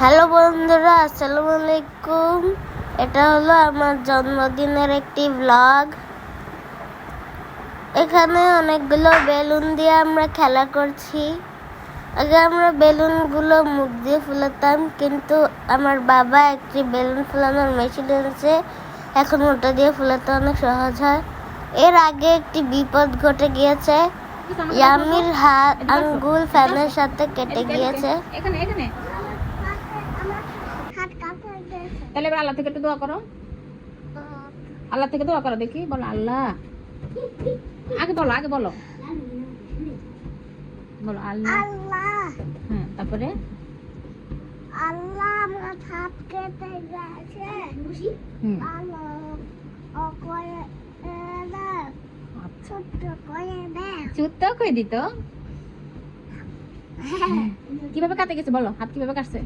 Hello বন্ধুরা, আসসালামু আলাইকুম। এটা হলো আমার জন্মদিনের একটি ব্লগ। এখানে অনেকগুলো বেলুন দিয়ে আমরা খেলা করছি। আগে আমরা বেলুনগুলো মুখ দিয়ে ফুলাতাম, কিন্তু আমার বাবা একটি বেলুন ফুলানোর মেশিন এনেছে। এখন ওটা দিয়ে ফুলাতে অনেক সহজ হয়। এর আগে একটি বিপদ ঘটে গিয়েছে। ইয়ামির হাত আঙ্গুল ফ্যানের সাথে কেটে গিয়েছে। তাহলে এবার আল্লাহ থেকে একটু দোয়া করো। আল্লাহ থেকে দোয়া করো, দেখি বলো আল্লাহ। আগে বলো বলো আল্লাহ। হ্যাঁ, তারপরে আল্লাহ আমার হাত কেটে গেছে। চুত্তা কই দিত। কিভাবে কাটে গেছে বলো, হাত কিভাবে কাটছে?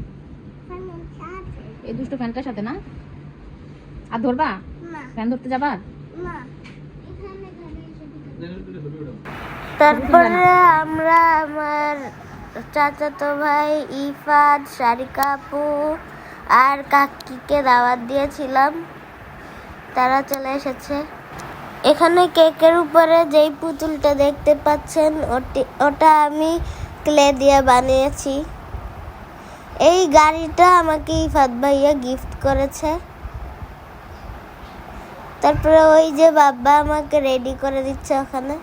এই দুষ্ট ফ্যানটার সাথে না? আর ধরবা? ফ্যান ধরতে যাবা? তারপরে আমরা আমার চাচাতো ভাই ইফাদ, সারিকা আপু আর কাকিকে দাওয়াত দিয়েছিলাম, তারা চলে এসেছে। এখানে কেকের উপরে যেই পুতুলটা দেখতে পাচ্ছেন ওটা আমি ক্লে দিয়ে বানিয়েছি। এই গাড়িটা আমাকে ইফাদ ভাইয়া গিফট করেছে। তারপরে ওই যে বাবা আমাকে রেডি করে দিচ্ছে ওখানে।